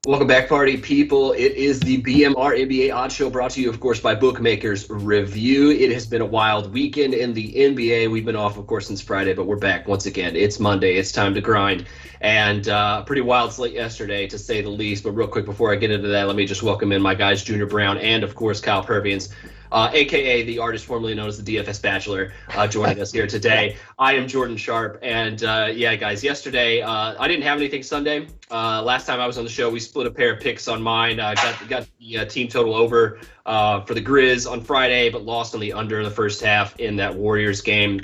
Welcome back, party people. It is the BMR NBA Odd Show, brought to you, of course, by Bookmakers Review. It has been a wild weekend in the NBA. We've been off, of course, since Friday, but we're back once again. It's Monday. It's time to grind. And pretty wild slate yesterday, to say the least. But real quick, before I get into that, let me just welcome in my guys, Junior Browne and, of course, Kyle Purviance, a.k.a. the artist formerly known as the DFS Bachelor, joining us here today. I am Jordan Sharp, and guys, yesterday I didn't have anything Sunday. Last time I was on the show, we split a pair of picks on mine. Got the team total over for the Grizz on Friday, but lost on the under in the first half in that Warriors game.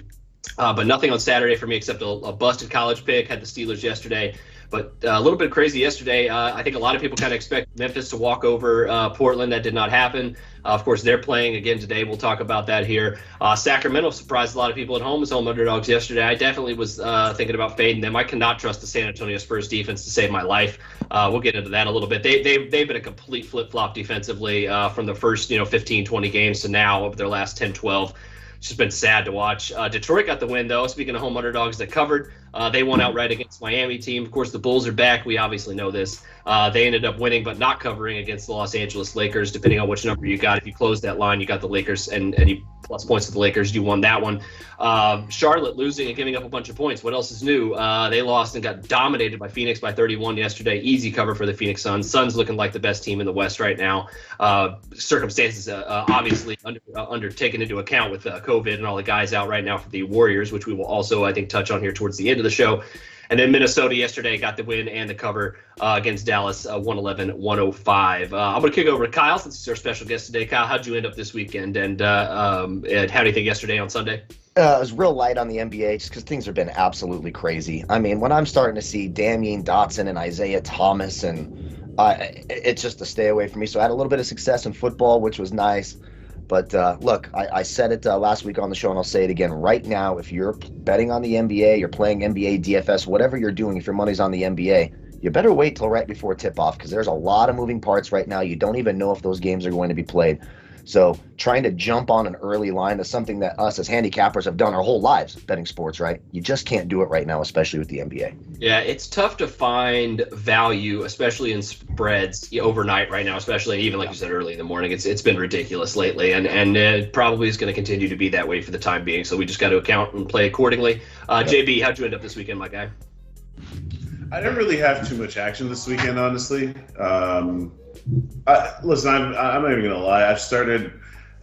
But nothing on Saturday for me except a busted college pick. Had the Steelers yesterday. But a little bit crazy yesterday. I think a lot of people kind of expect Memphis to walk over Portland. That did not happen. Of course, they're playing again today. We'll talk about that here. Sacramento surprised a lot of people at home as home underdogs yesterday. I definitely was thinking about fading them. I cannot trust the San Antonio Spurs defense to save my life. We'll get into that a little bit. They've been a complete flip-flop defensively from the first 15, 20 games to now over their last 10, 12. It's just been sad to watch. Detroit got the win, though. Speaking of home underdogs that covered, they won outright against Miami team. Of course, the Bulls are back. We obviously know this. They ended up winning but not covering against the Los Angeles Lakers, depending on which number you got. If you closed that line, you got the Lakers, and you plus points to the Lakers. You won that one. Charlotte losing and giving up a bunch of points. What else is new? They lost and got dominated by Phoenix by 31 yesterday. Easy cover for the Phoenix Suns. Suns looking like the best team in the West right now. Circumstances obviously taken into account with COVID and all the guys out right now for the Warriors, which we will also, I think, touch on here towards the end of the show. And then Minnesota yesterday got the win and the cover against Dallas, 111-105. I'm going to kick over to Kyle since he's our special guest today. Kyle, how'd you end up this weekend? And how do you think yesterday on Sunday? It was real light on the NBA just because things have been absolutely crazy. I mean, when I'm starting to see Damian Dotson and Isaiah Thomas, and it's just a stay away from me. So I had a little bit of success in football, which was nice. But look, I said it last week on the show, and I'll say it again right now. If you're betting on the NBA, you're playing NBA, DFS, whatever you're doing, if your money's on the NBA, you better wait till right before tip-off because there's a lot of moving parts right now. You don't even know if those games are going to be played. So trying to jump on an early line is something that us as handicappers have done our whole lives betting sports, right? You just can't do it right now, especially with the NBA. Yeah, it's tough to find value, especially in spreads overnight right now, especially even like you said early in the morning. It's been ridiculous lately, and it probably is going to continue to be that way for the time being. So we just got to account and play accordingly. JB, how'd you end up this weekend, my guy? I didn't really have too much action this weekend, honestly. Listen, I'm not even gonna lie. I've started.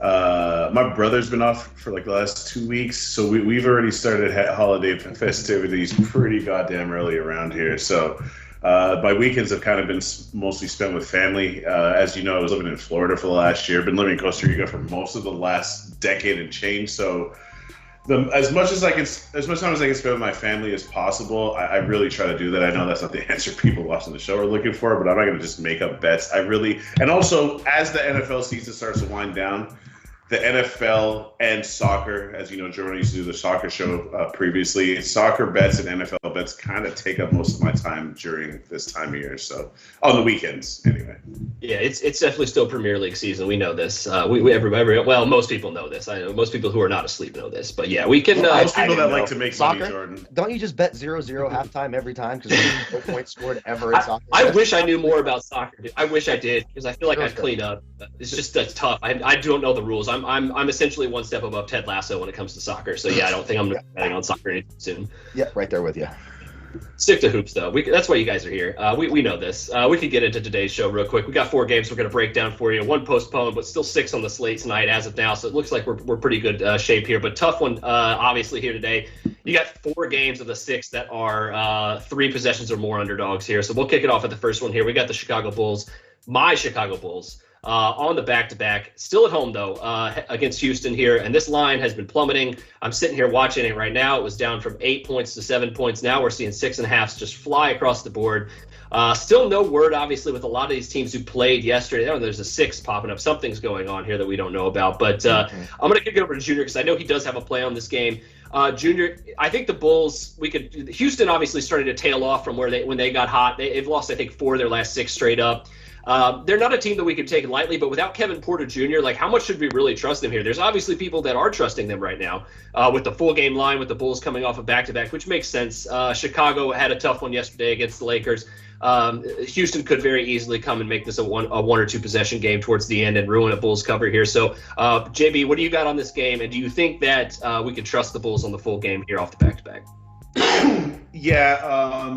My brother's been off for like the last 2 weeks, so we've already started holiday festivities pretty goddamn early around here. So my weekends have kind of been mostly spent with family. As you know, I was living in Florida for the last year. Been living in Costa Rica for most of the last decade and change. So as much time as I can spend with my family as possible, I really try to do that. I know that's not the answer people watching the show are looking for, but I'm not going to just make up bets. And also, as the NFL season starts to wind down, the NFL and soccer, as you know, Jordan used to do the soccer show previously. Soccer bets and NFL bets kind of take up most of my time during this time of year. So on the weekends, anyway. Yeah, it's definitely still Premier League season. We know this. Most people know this. I know most people who are not asleep know this. But yeah, we can. Most people that like to make soccer, money, Jordan. Don't you just bet 0-0 halftime every time because there's no points scored ever in soccer? I wish I knew more about soccer. I wish I did because I feel like I'd clean up. It's just that's tough. I don't know the rules. I'm essentially one step above Ted Lasso when it comes to soccer. So yeah, I don't think I'm betting on soccer anytime soon. Yeah, right there with you. Stick to hoops though. That's why you guys are here. We know this. We could get into today's show real quick. We got 4 games we're going to break down for you. 1 postponed, but still 6 on the slate tonight as of now. So it looks like we're pretty good shape here. But tough one, obviously here today. You got 4 games of the 6 that are 3 possessions or more underdogs here. So we'll kick it off at the first one here. We got the Chicago Bulls, my Chicago Bulls. On the back-to-back, still at home though, against Houston here, and this line has been plummeting. I'm sitting here watching it right now. It was down from 8 points to 7 points. Now we're seeing 6.5s just fly across the board. Still no word, obviously, with a lot of these teams who played yesterday. Oh, there's a 6 popping up. Something's going on here that we don't know about. But I'm going to kick it over to Junior because I know he does have a play on this game. Junior, I think the Bulls, Houston obviously started to tail off from when they got hot. They've lost, I think, 4 of their last 6 straight up. They're not a team that we could take lightly, but without Kevin Porter Jr., like, how much should we really trust them here? There's obviously people that are trusting them right now with the full game line, with the Bulls coming off a back-to-back, which makes sense. Chicago had a tough one yesterday against the Lakers. Houston could very easily come and make this a one or two possession game towards the end and ruin a Bulls cover here. So, JB, what do you got on this game? And do you think that we can trust the Bulls on the full game here off the back-to-back? Yeah.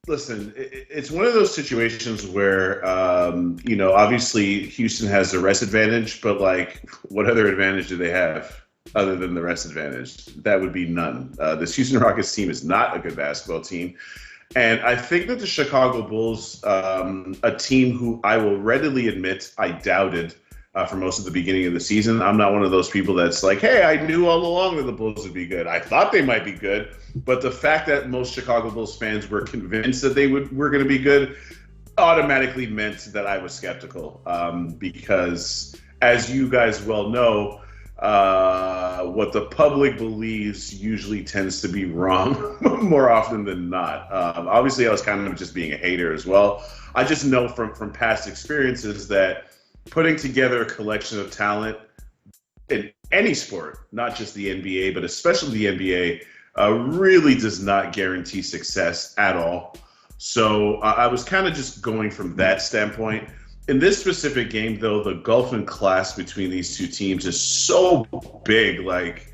Listen, it's one of those situations where, obviously Houston has the rest advantage, but like, what other advantage do they have other than the rest advantage? That would be none. This Houston Rockets team is not a good basketball team. And I think that the Chicago Bulls, a team who I will readily admit I doubted for most of the beginning of the season. I'm not one of those people that's like, hey, I knew all along that the Bulls would be good. I thought they might be good. But the fact that most Chicago Bulls fans were convinced that they were going to be good automatically meant that I was skeptical. Because as you guys well know, what the public believes usually tends to be wrong more often than not. Obviously, I was kind of just being a hater as well. I just know from past experiences that putting together a collection of talent in any sport, not just the NBA, but especially the NBA, really does not guarantee success at all. So I was kind of just going from that standpoint. In this specific game, though, the gulf in class between these two teams is so big. Like,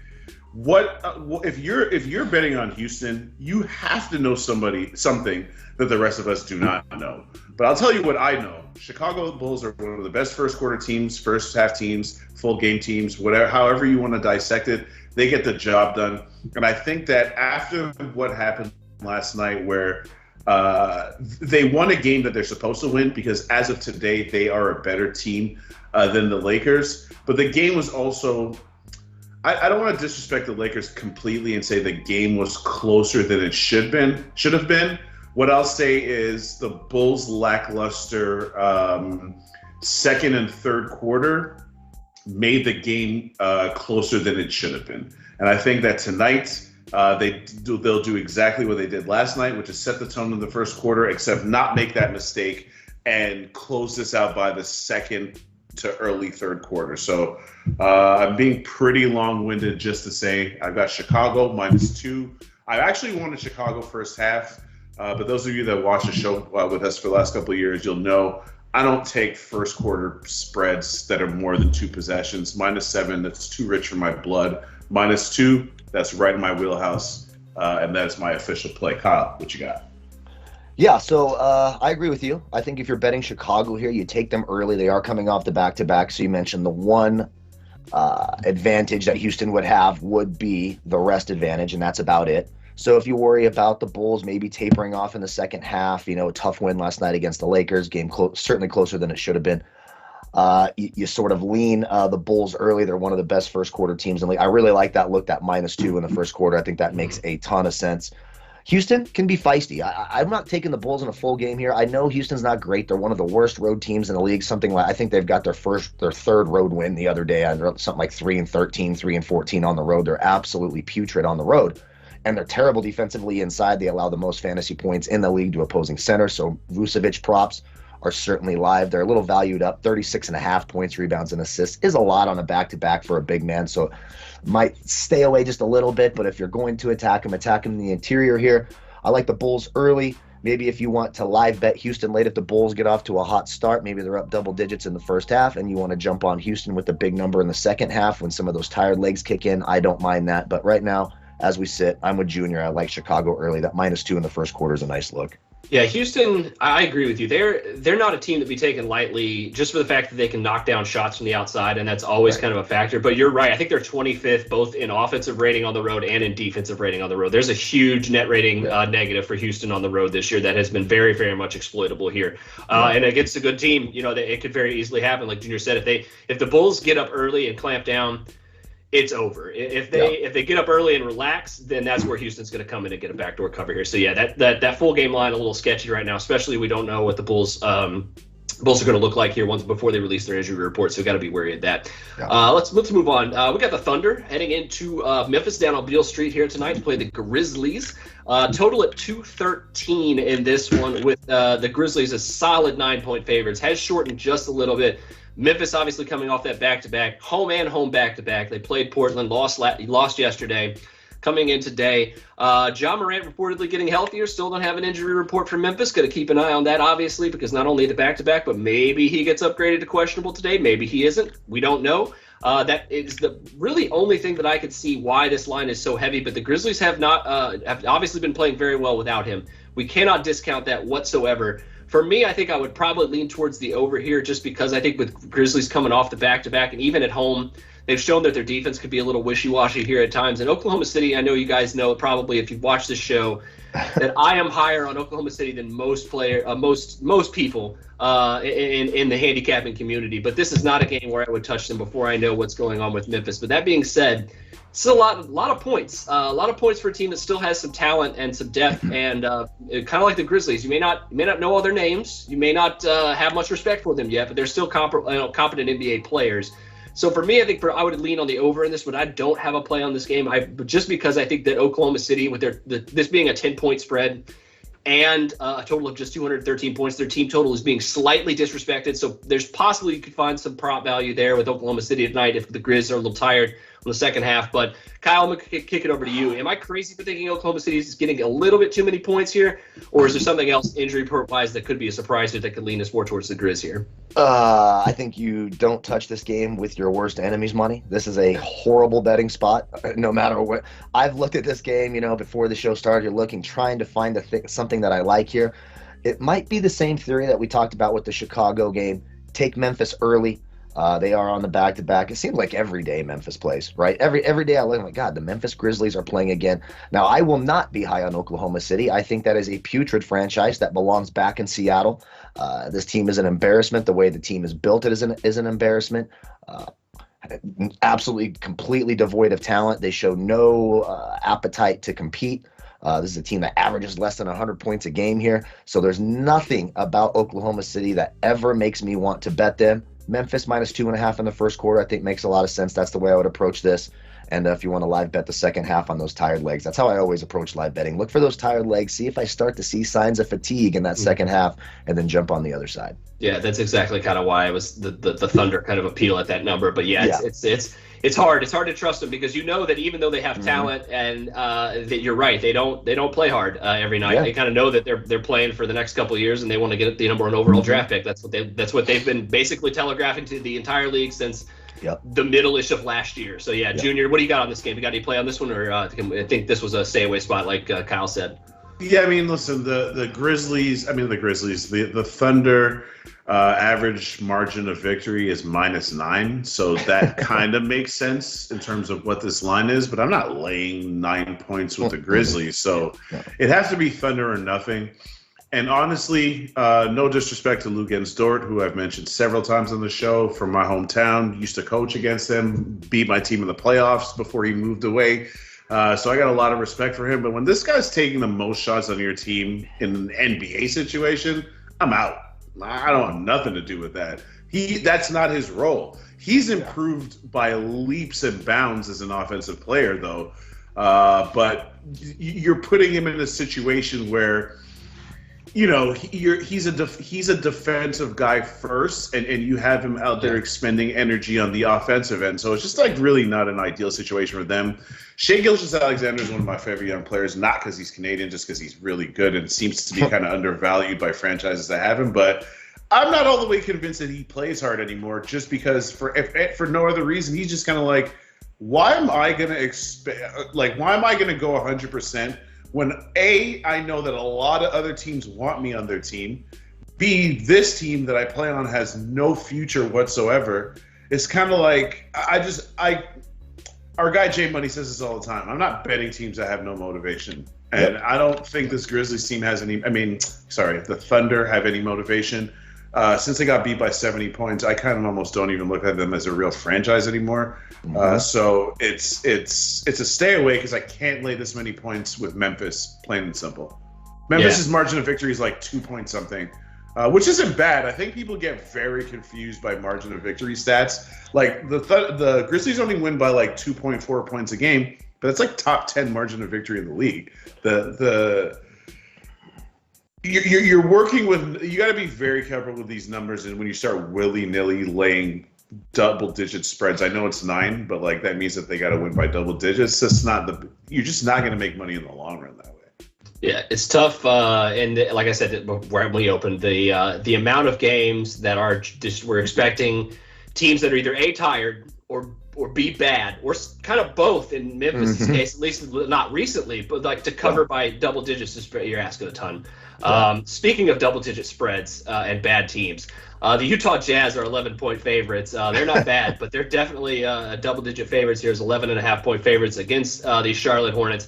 if you're betting on Houston, you have to know something that the rest of us do not know. But I'll tell you what I know. Chicago Bulls are one of the best first quarter teams, first half teams, full game teams, whatever, however you want to dissect it. They get the job done. And I think that after what happened last night, where they won a game that they're supposed to win, because as of today, they are a better team than the Lakers. But the game was also, I don't want to disrespect the Lakers completely and say the game was closer than it should have been. What I'll say is the Bulls' lackluster second and third quarter made the game closer than it should have been. And I think that tonight they'll do exactly what they did last night, which is set the tone in the first quarter, except not make that mistake and close this out by the second to early third quarter. So I'm being pretty long-winded just to say I've got Chicago -2. I actually wanted Chicago first half. But those of you that watch the show with us for the last couple of years, you'll know I don't take first quarter spreads that are more than 2 possessions. -7, that's too rich for my blood. -2, that's right in my wheelhouse. And that's my official play. Kyle, what you got? Yeah, so I agree with you. I think if you're betting Chicago here, you take them early. They are coming off the back-to-back. So you mentioned the one advantage that Houston would have would be the rest advantage, and that's about it. So if you worry about the Bulls maybe tapering off in the second half, a tough win last night against the Lakers, game certainly closer than it should have been. You sort of lean the Bulls early. They're one of the best first quarter teams in the league. I really like that look, that -2 in the first quarter. I think that makes a ton of sense. Houston can be feisty. I'm not taking the Bulls in a full game here. I know Houston's not great. They're one of the worst road teams in the league. Something like, I think they've got their third road win the other day. Something like 3-13, 3-14 on the road. They're absolutely putrid on the road. And they're terrible defensively inside. They allow the most fantasy points in the league to opposing centers. So Vucevic props are certainly live. They're a little valued up. 36.5 points, rebounds, and assists is a lot on a back-to-back for a big man. So might stay away just a little bit. But if you're going to attack him in the interior here. I like the Bulls early. Maybe if you want to live bet Houston late, if the Bulls get off to a hot start, maybe they're up double digits in the first half, and you want to jump on Houston with a big number in the second half when some of those tired legs kick in. I don't mind that. But right now, as we sit, I'm with Junior. I like Chicago early. That -2 in the first quarter is a nice look. Yeah, Houston, I agree with you. They're not a team to be taken lightly just for the fact that they can knock down shots from the outside, and that's always kind of a factor. But you're right. I think they're 25th both in offensive rating on the road and in defensive rating on the road. There's a huge net rating negative for Houston on the road this year that has been very, very much exploitable here. And against a good team, it could very easily happen. Like Junior said, if the Bulls get up early and clamp down, it's over. If they get up early and relax, then that's where Houston's going to come in and get a backdoor cover here. So yeah, that full game line a little sketchy right now. Especially we don't know what the Bulls Bulls are going to look like here once before they release their injury report, so we've got to be wary of that. Yeah. Let's move on. We got the Thunder heading into Memphis down on Beale Street here tonight to play the Grizzlies. Total at 213 in this one, with the Grizzlies a solid 9-point favorites. Has shortened just a little bit. Memphis obviously coming off that back-to-back, home and home back-to-back. They played Portland, lost yesterday. Coming in today, Ja Morant reportedly getting healthier. Still don't have an injury report from Memphis. Got to keep an eye on that, obviously, because not only the back-to-back, but maybe he gets upgraded to questionable today. Maybe he isn't. We don't know. That is the really only thing that I could see why this line is so heavy. But the Grizzlies have obviously been playing very well without him. We cannot discount that whatsoever. For me, I think I would probably lean towards the over here, just because I think with Grizzlies coming off the back-to-back and even at home, they've shown that their defense could be a little wishy-washy here at times. And Oklahoma City, I know you guys know probably if you've watched this show, that I am higher on Oklahoma City than most people in the handicapping community. But this is not a game where I would touch them before I know what's going on with Memphis. But that being said, it's a lot of points. A lot of points for a team that still has some talent and some depth, and kind of like the Grizzlies. You may not know all their names. You may not have much respect for them yet, but they're still competent NBA players. So for me, I think I would lean on the over in this, but I don't have a play on this game. Just because I think that Oklahoma City, with this being a 10-point spread and a total of just 213 points, their team total is being slightly disrespected. So there's possibly you could find some prop value there with Oklahoma City tonight if the Grizz are a little tired on the second half. But Kyle, I'm going to kick it over to you. Am I crazy for thinking Oklahoma City is getting a little bit too many points here, or is there something else injury report-wise that could be a surprise that could lean us more towards the Grizz here? I think you don't touch this game with your worst enemy's money. This is a horrible betting spot, no matter what. I've looked at this game, before the show started. You're trying to find something that I like here. It might be the same theory that we talked about with the Chicago game. Take Memphis early. They are on the back-to-back. It seems like every day Memphis plays, right? Every day I look, I'm like, God, the Memphis Grizzlies are playing again. Now, I will not be high on Oklahoma City. I think that is a putrid franchise that belongs back in Seattle. This team is an embarrassment. The way the team is built is an embarrassment. Absolutely, completely devoid of talent. They show no appetite to compete. This is a team that averages less than 100 points a game here. So there's nothing about Oklahoma City that ever makes me want to bet them. Memphis minus 2.5 in the first quarter, I think makes a lot of sense. That's the way I would approach this. And if you want to live bet the second half on those tired legs, that's how I always approach live betting. Look for those tired legs, see if I start to see signs of fatigue in that second half, and then jump on the other side. Yeah, that's exactly kind of why it was the Thunder kind of appeal at that number. But yeah. It's hard. It's hard to trust them because you know that even though they have talent and that you're right, they don't play hard every night. Yeah. They kind of know that they're playing for the next couple of years and they want to get the number one overall draft pick. That's what they've been basically telegraphing to the entire league since the middle-ish of last year. So yeah, Junior, what do you got on this game? You got any play on this one, or I think this was a stay away spot like Kyle said? Yeah, I mean, listen, the Grizzlies, the Thunder average margin of victory is -9. So that kind of makes sense in terms of what this line is, but I'm not laying 9 points with the Grizzlies. So it has to be Thunder or nothing. And honestly, no disrespect to Luguentz Dort, who I've mentioned several times on the show, from my hometown, used to coach against him, beat my team in the playoffs before he moved away. So I got a lot of respect for him. But when this guy's taking the most shots on your team in an NBA situation, I'm out. I don't have nothing to do with that. That's not his role. He's improved by leaps and bounds as an offensive player, though. But you're putting him in a situation where, he's a defensive guy first, and you have him out there expending energy on the offensive end. So it's just really not an ideal situation for them. Shai Gilgeous-Alexander is one of my favorite young players, not because he's Canadian, just because he's really good and seems to be kind of undervalued by franchises that have him. But I'm not all the way convinced that he plays hard anymore, just because for no other reason, he's just kind of like, why am I going to go 100%? When A, I know that a lot of other teams want me on their team. B, this team that I play on has no future whatsoever. It's kind of like, our guy Jay Money says this all the time. I'm not betting teams that have no motivation. And I don't think this Grizzlies team has any, the Thunder have any motivation. Since they got beat by 70 points, I kind of almost don't even look at them as a real franchise anymore. So it's a stay away because I can't lay this many points with Memphis, plain and simple. Memphis' margin of victory is like 2 point something. which isn't bad. I think people get very confused by margin of victory stats. Like the Grizzlies only win by like 2.4 points a game, but it's like top 10 margin of victory in the league. You're working with, you got to be very careful with these numbers, and when you start willy-nilly laying double-digit spreads, I know it's 9, but like that means that they got to win by double digits. That's not you're just not going to make money in the long run that way. Yeah, it's tough, and like I said when we opened, the amount of games that are just we're expecting teams that are either A, tired or B, bad, or kind of both in Memphis' case, at least not recently, but like to cover by double digits, you're asking a ton. Speaking of double-digit spreads and bad teams, the Utah Jazz are 11-point favorites. They're not bad, but they're definitely double-digit favorites. Here's 11.5-point favorites against the Charlotte Hornets.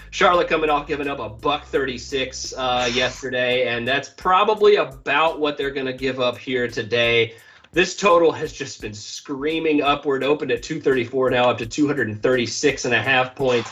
Charlotte coming off giving up a $136 yesterday, and that's probably about what they're going to give up here today. This total has just been screaming upward, opened at 234, now up to 236.5 points.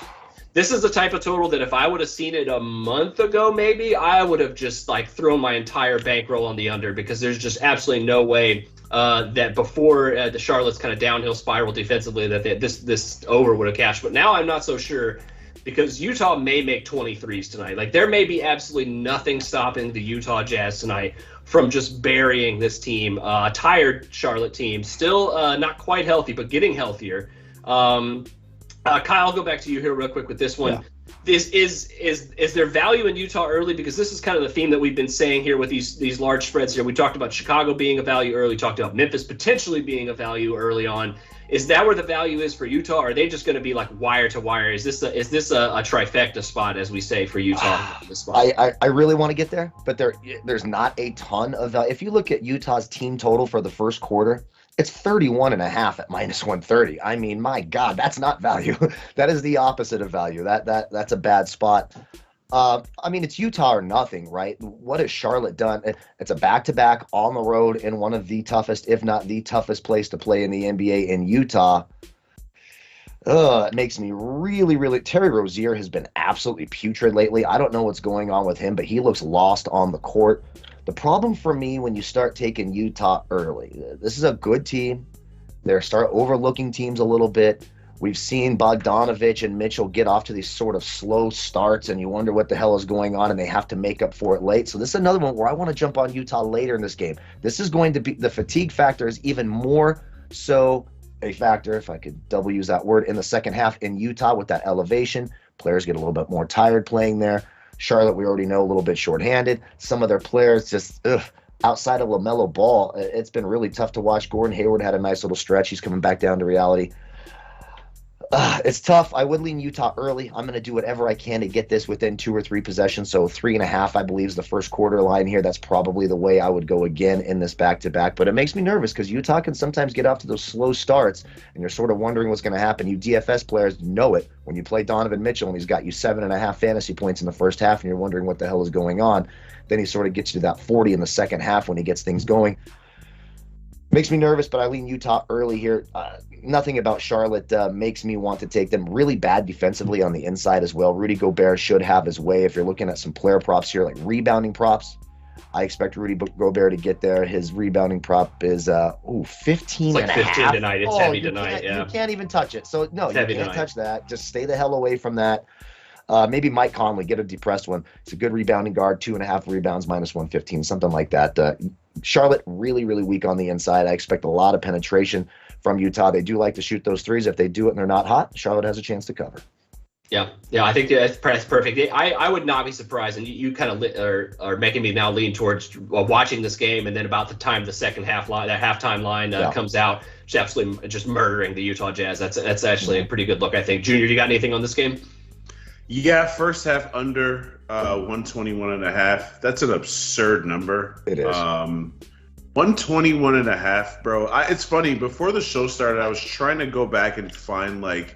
This is the type of total that if I would have seen it a month ago, maybe I would have just like thrown my entire bankroll on the under, because there's just absolutely no way that before the Charlotte's kind of downhill spiral defensively that this over would have cashed. But now I'm not so sure, because Utah may make 23s tonight. Like there may be absolutely nothing stopping the Utah Jazz tonight from just burying this team, tired Charlotte team, still not quite healthy, but getting healthier. Kyle, I'll go back to you here real quick with this one. Yeah. Is there value in Utah early? Because this is kind of the theme that we've been saying here with these large spreads here. We talked about Chicago being a value early, talked about Memphis potentially being a value early on. Is that where the value is for Utah? Or are they just going to be like wire to wire? Is this a trifecta spot, as we say, for Utah? This spot? I really want to get there, but there's not a ton of value. If you look at Utah's team total for the first quarter, it's 31.5 at -130. I mean, my God, that's not value. That is the opposite of value. That's a bad spot. I mean, it's Utah or nothing, right? What has Charlotte done? It's a back-to-back on the road in one of the toughest, if not the toughest place to play in the NBA in Utah. It makes me really, really... Terry Rozier has been absolutely putrid lately. I don't know what's going on with him, but he looks lost on the court. The problem for me when you start taking Utah early, this is a good team. They start overlooking teams a little bit. We've seen Bogdanovich and Mitchell get off to these sort of slow starts, and you wonder what the hell is going on, and they have to make up for it late. So this is another one where I want to jump on Utah later in this game. This is going to be, the fatigue factor is even more so a factor, if I could double use that word, in the second half in Utah with that elevation. Players get a little bit more tired playing there. Charlotte, we already know, a little bit shorthanded. Some of their players just, outside of LaMelo Ball, it's been really tough to watch. Gordon Hayward had a nice little stretch. He's coming back down to reality. It's tough. I would lean Utah early. I'm going to do whatever I can to get this within 2 or 3 possessions. So 3.5, I believe, is the first quarter line here. That's probably the way I would go again in this back-to-back. But it makes me nervous because Utah can sometimes get off to those slow starts, and you're sort of wondering what's going to happen. You DFS players know it. When you play Donovan Mitchell and he's got you 7.5 fantasy points in the first half and you're wondering what the hell is going on, then he sort of gets you to that 40 in the second half when he gets things going. Makes me nervous, but I lean Utah early here. Nothing about Charlotte makes me want to take them. Really bad defensively on the inside as well. Rudy Gobert should have his way. If you're looking at some player props here, like rebounding props, I expect Rudy Gobert to get there. His rebounding prop is 15 it's like and 15 a half. tonight. It's heavy tonight. Yeah, you can't even touch it. So no, it's you can't touch that. Just stay the hell away from that. Maybe Mike Conley, get a depressed one. It's a good rebounding guard, 2.5 rebounds, -115, something like that. Charlotte, really, really weak on the inside. I expect a lot of penetration from Utah. They do like to shoot those threes. If they do it and they're not hot, Charlotte has a chance to cover. Yeah, I think that's perfect. I would not be surprised, and you kind of are making me now lean towards watching this game, and then about the time the second half line, that halftime line comes out, just absolutely just murdering the Utah Jazz. That's actually a pretty good look, I think. Junior, you got anything on this game? Yeah, first half under 121.5. That's an absurd number. It is. 121.5, bro. It's funny. Before the show started, I was trying to go back and find like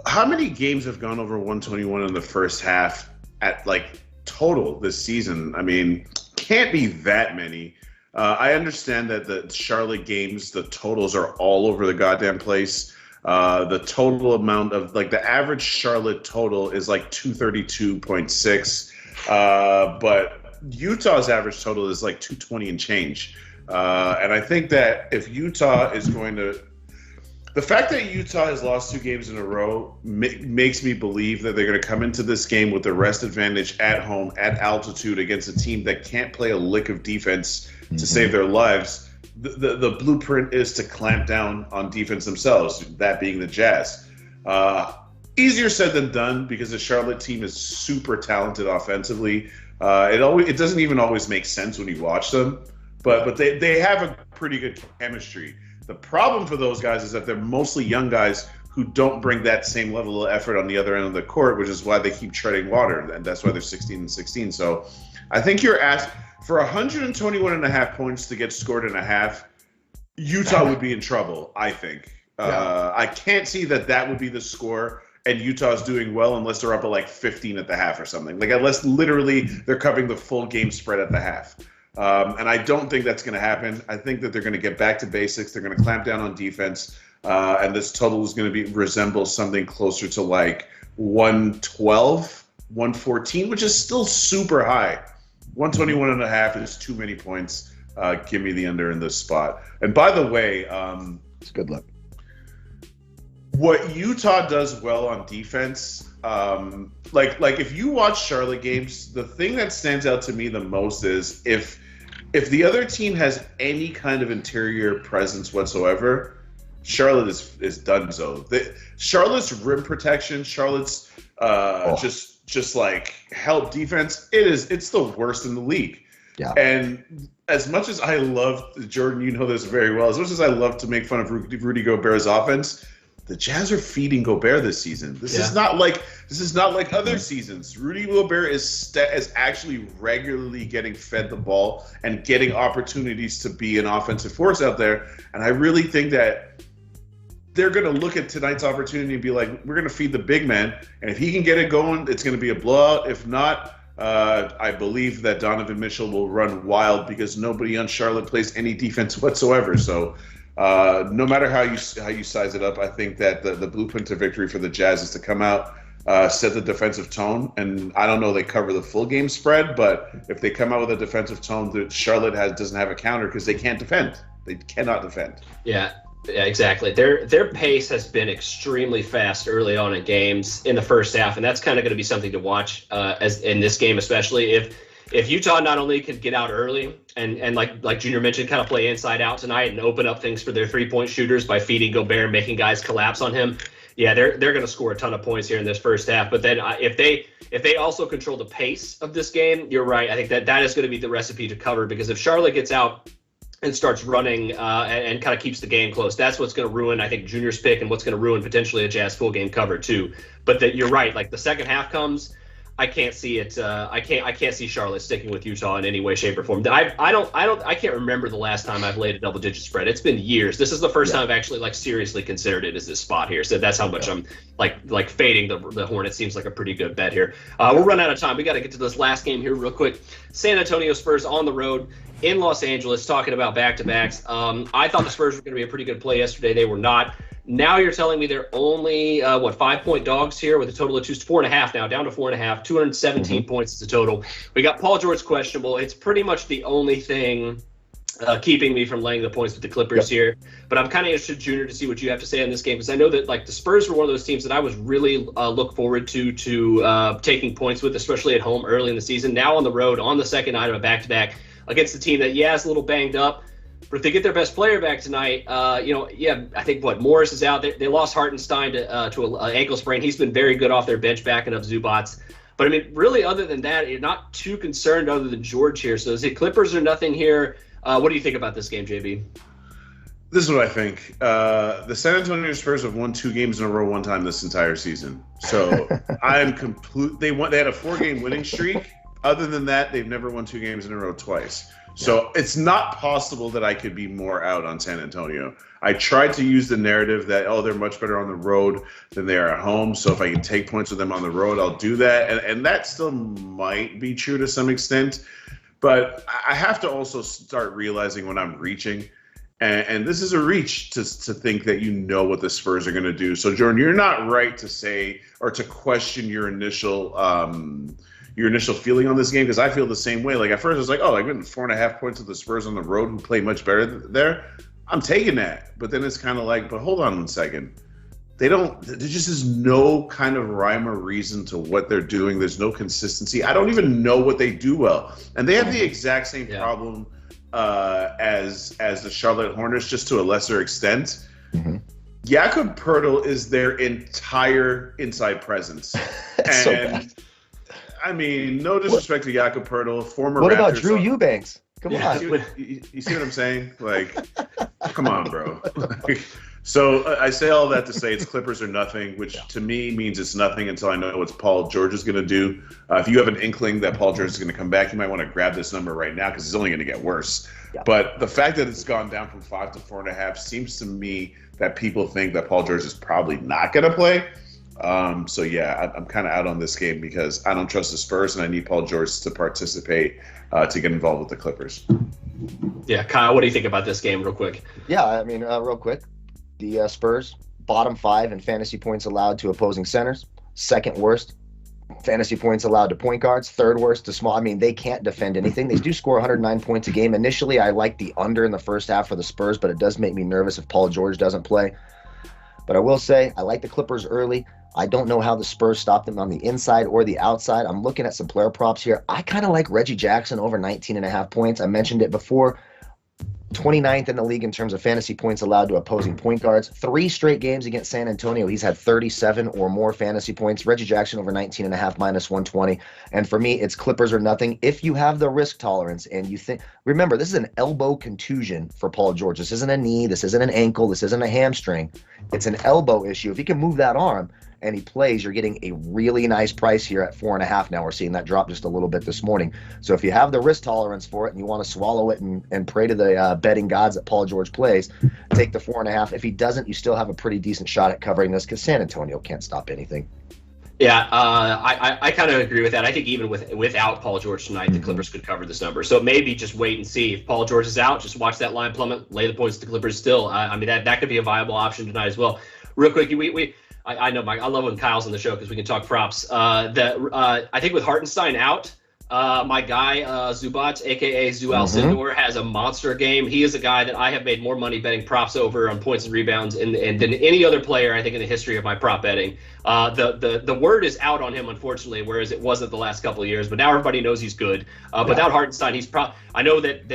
how many games have gone over 121 in the first half at like total this season. I mean, can't be that many. I understand that the Charlotte games, the totals are all over the goddamn place. The total amount of like the average Charlotte total is like 232.6. But Utah's average total is like 220 and change. And I think that if Utah is going to, the fact that Utah has lost 2 games in a row makes me believe that they're going to come into this game with the rest advantage at home, at altitude, against a team that can't play a lick of defense to save their lives. The blueprint is to clamp down on defense themselves, that being the Jazz. Easier said than done because the Charlotte team is super talented offensively. It doesn't even always make sense when you watch them, but they have a pretty good chemistry. The problem for those guys is that they're mostly young guys who don't bring that same level of effort on the other end of the court, which is why they keep treading water, and that's why they're 16-16. So I think you're asked for 121.5 points to get scored in a half. Utah would be in trouble, I think. I can't see that would be the score, and Utah's doing well unless they're up at like 15 at the half or something. Like unless literally they're covering the full game spread at the half. And I don't think that's going to happen. I think that they're going to get back to basics. They're going to clamp down on defense. And this total is going to resemble something closer to like 112, 114, which is still super high. 121.5 is too many points. Give me the under in this spot. And by the way, it's good luck. What Utah does well on defense, like if you watch Charlotte games, the thing that stands out to me the most is if the other team has any kind of interior presence whatsoever, Charlotte is donezo. Charlotte's rim protection, Charlotte's just like help defense, it's the worst in the league. Yeah. And as much as I love Jordan, you know this very well. As much as I love to make fun of Rudy Gobert's offense, the Jazz are feeding Gobert this season. This is not like other seasons. Rudy Gobert is actually regularly getting fed the ball and getting opportunities to be an offensive force out there. And I really think that they're going to look at tonight's opportunity and be like, we're going to feed the big man. And if he can get it going, it's going to be a blowout. If not, I believe that Donovan Mitchell will run wild because nobody on Charlotte plays any defense whatsoever. So no matter how you size it up, I think that the blueprint to victory for the Jazz is to come out, set the defensive tone, and I don't know they cover the full game spread, but if they come out with a defensive tone, that Charlotte doesn't have a counter because they can't defend. They cannot defend. Yeah, exactly. Their pace has been extremely fast early on in games in the first half, and that's kind of going to be something to watch as in this game, especially if Utah not only could get out early and like Junior mentioned, kind of play inside out tonight and open up things for their 3-point shooters by feeding Gobert and making guys collapse on him. Yeah, they're going to score a ton of points here in this first half. But then if they also control the pace of this game, you're right. I think that is going to be the recipe to cover, because if Charlotte gets out and starts running and kind of keeps the game close, that's what's going to ruin, I think, Junior's pick, and what's going to ruin potentially a Jazz full game cover too. But you're right. Like the second half comes, I can't see it. I can't see Charlotte sticking with Utah in any way, shape, or form. I can't remember the last time I've laid a double-digit spread. It's been years. This is the first time I've actually like seriously considered it as this spot here. So that's how much I'm like fading the Hornets. Seems like a pretty good bet here. We'll run out of time. We got to get to this last game here real quick. San Antonio Spurs on the road in Los Angeles, talking about back-to-backs. I thought the Spurs were going to be a pretty good play yesterday. They were not. Now you're telling me they're only 5-point dogs here with a total of 4.5 now, down to 4.5. 217 points is the total. We got Paul George questionable. It's pretty much the only thing keeping me from laying the points with the Clippers here. But I'm kind of interested, Junior, to see what you have to say on this game, because I know that like the Spurs were one of those teams that I was really look forward to taking points with, especially at home early in the season. Now on the road, on the second night of a back-to-back against a team that is a little banged up. But if they get their best player back tonight, I think Morris is out. They lost Hartenstein to an ankle sprain. He's been very good off their bench, backing up Zubats. But I mean, really, other than that, you're not too concerned other than George here. So is it Clippers or nothing here? What do you think about this game, JB? This is what I think. The San Antonio Spurs have won 2 games in a row one time this entire season. So I'm complete. They had a 4-game winning streak. Other than that, they've never won 2 games in a row twice. So it's not possible that I could be more out on San Antonio. I tried to use the narrative that, they're much better on the road than they are at home. So if I can take points with them on the road, I'll do that. And that still might be true to some extent. But I have to also start realizing when I'm reaching. And this is a reach to think that you know what the Spurs are going to do. So, Jordan, you're not right to say or to question your initial your initial feeling on this game? Because I feel the same way. Like at first, I was like, oh, I got 4.5 points of the Spurs on the road who play much better there. I'm taking that. But then it's kind of like, but hold on 1 second. There just is no kind of rhyme or reason to what they're doing. There's no consistency. I don't even know what they do well. And they have the exact same problem as the Charlotte Hornets, just to a lesser extent. Mm-hmm. Jakob Poeltl is their entire inside presence. And so bad. I mean, no disrespect to Jakob Poeltl, former What Raptors. about Drew Eubanks? Come on. You see what I'm saying? Like, come on, bro. So I say all that to say it's Clippers or nothing, which to me means it's nothing until I know what Paul George is going to do. If you have an inkling that Paul George is going to come back, you might want to grab this number right now because it's only going to get worse. Yeah. But the fact that it's gone down from 5 to 4.5 seems to me that people think that Paul George is probably not going to play. So, yeah, I'm kind of out on this game because I don't trust the Spurs and I need Paul George to participate to get involved with the Clippers. Yeah, Kyle, what do you think about this game real quick? Yeah, I mean, real quick. The Spurs, bottom 5 in fantasy points allowed to opposing centers. Second worst fantasy points allowed to point guards. Third worst to small. I mean, they can't defend anything. They do score 109 points a game. Initially, I like the under in the first half for the Spurs, but it does make me nervous if Paul George doesn't play. But I will say, I like the Clippers early. I don't know how the Spurs stop them on the inside or the outside. I'm looking at some player props here. I kind of like Reggie Jackson over 19.5 points. I mentioned it before. 29th in the league in terms of fantasy points allowed to opposing point guards. 3 straight games against San Antonio, he's had 37 or more fantasy points. Reggie Jackson over 19.5 minus 120. And for me, it's Clippers or nothing. If you have the risk tolerance and you think, remember, this is an elbow contusion for Paul George. This isn't a knee. This isn't an ankle. This isn't a hamstring. It's an elbow issue. If he can move that arm and he plays, you're getting a really nice price here at 4.5. Now we're seeing that drop just a little bit this morning. So if you have the risk tolerance for it and you want to swallow it and pray to the betting gods that Paul George plays, take the 4.5. If he doesn't, you still have a pretty decent shot at covering this because San Antonio can't stop anything. Yeah, I kind of agree with that. I think even without Paul George tonight, the Clippers could cover this number. So maybe just wait and see. If Paul George is out, just watch that line plummet, lay the points to the Clippers still. I mean, that could be a viable option tonight as well. Real quick, I know, Mike. I love when Kyle's on the show because we can talk props. I think with Hartenstein out, my guy Zubac, aka Zual Sindor, has a monster game. He is a guy that I have made more money betting props over on points and rebounds and than any other player I think in the history of my prop betting. The word is out on him, unfortunately, whereas it wasn't the last couple of years. But now everybody knows he's good. Without Hartenstein, he's I know that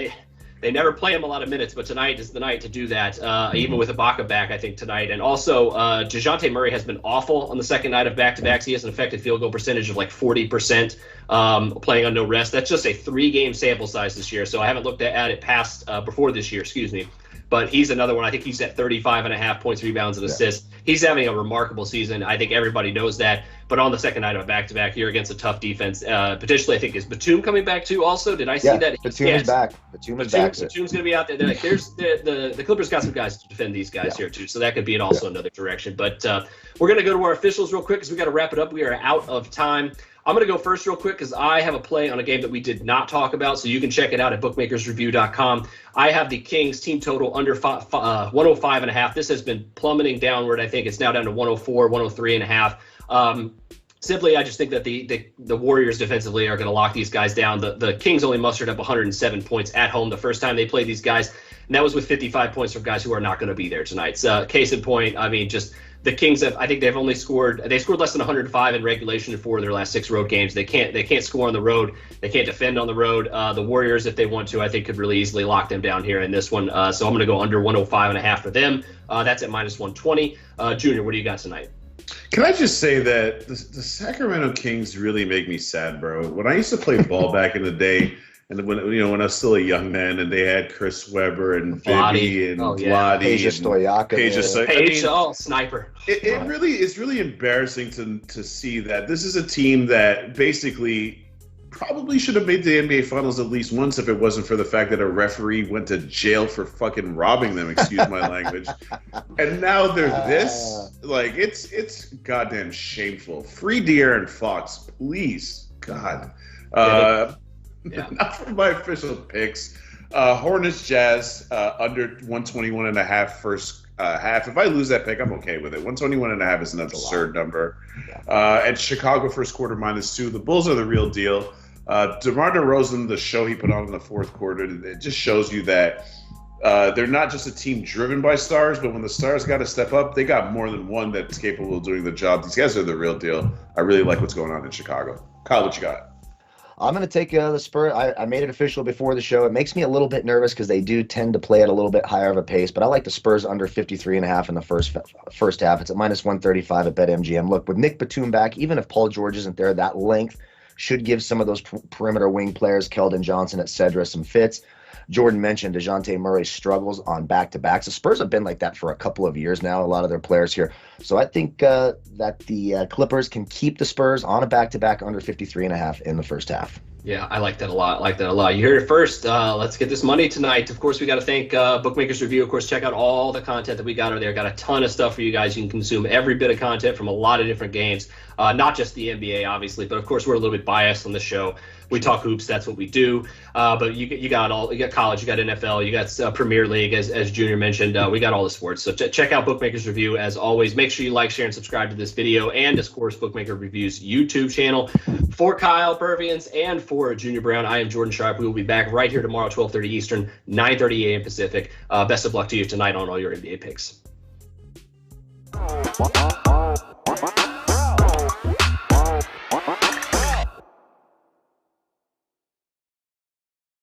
they never play him a lot of minutes, but tonight is the night to do that, even with Ibaka back, I think, tonight. And also, DeJounte Murray has been awful on the second night of back-to-backs. He has an effective field goal percentage of like 40%, playing on no rest. That's just a 3-game sample size this year, so I haven't looked at it past before this year, excuse me. But he's another one. I think he's at 35.5 points, rebounds, and assists. He's having a remarkable season. I think everybody knows that. But on the second night of a back-to-back here against a tough defense, potentially I think is Batum coming back too also? Did I see that? Batum is back. Batum's going to be out there. They're like, there's the Clippers got some guys to defend these guys here too. So that could be also another direction. But we're going to go to our officials real quick because we got to wrap it up. We are out of time. I'm going to go first real quick because I have a play on a game that we did not talk about, so you can check it out at bookmakersreview.com. I have the Kings team total under 105.5. This has been plummeting downward. I think it's now down to 104, 103.5. Simply, I just think that the Warriors defensively are going to lock these guys down. The Kings only mustered up 107 points at home the first time they played these guys, and that was with 55 points from guys who are not going to be there tonight. So, case in point, I mean, just the Kings I think they've only scored less than 105 in regulation in 4 of their last 6 road games. They can't score on the road. They can't defend on the road. The Warriors, if they want to, I think could really easily lock them down here in this one. So I'm going to go under 105.5 for them. That's at minus 120. Junior, what do you got tonight? Can I just say that the Sacramento Kings really make me sad, bro? When I used to play ball back in the day, and when I was still a young man, and they had Chris Webber and Vladdy and Vladdy Peja Stojakovic, sniper. It's really embarrassing to see that this is a team that basically probably should have made the NBA Finals at least once if it wasn't for the fact that a referee went to jail for fucking robbing them, excuse my language. And now they're this. Like, it's goddamn shameful. Free De'Aaron Fox, please. God. Not for my official picks. Hornets Jazz under 121.5 first half. If I lose that pick, I'm okay with it. 121.5 is an absurd number. Yeah. And Chicago first quarter -2. The Bulls are the real deal. DeMar DeRozan, the show he put on in the fourth quarter, it just shows you that they're not just a team driven by stars, but when the stars got to step up, they got more than one that's capable of doing the job. These guys are the real deal. I really like what's going on in Chicago. Kyle, what you got? I'm going to take the Spurs. I made it official before the show. It makes me a little bit nervous because they do tend to play at a little bit higher of a pace, but I like the Spurs under 53.5 in the first half. It's at -135 at BetMGM. Look, with Nick Batum back, even if Paul George isn't there, that length should give some of those perimeter wing players, Keldon Johnson, etc., some fits. Jordan mentioned DeJounte Murray's struggles on back-to-backs. The Spurs have been like that for a couple of years now, a lot of their players here. So I think that the Clippers can keep the Spurs on a back-to-back under 53.5 in the first half. Yeah, I like that a lot. You heard it first. Let's get this money tonight. Of course, we got to thank Bookmakers Review. Of course, check out all the content that we got over there. Got a ton of stuff for you guys. You can consume every bit of content from a lot of different games, not just the NBA, obviously, but of course, we're a little bit biased on the show. We talk hoops. That's what we do. But you got college, you got NFL, you got Premier League, as Junior mentioned. We got all the sports. So check out Bookmakers Review. As always, make sure you like, share, and subscribe to this video, and of course, Bookmaker Review's YouTube channel. For Kyle Purviance and for Junior Browne, I am Jordan Sharp. We will be back right here tomorrow, 12:30 Eastern, 9:30 a.m. Pacific. Best of luck to you tonight on all your NBA picks.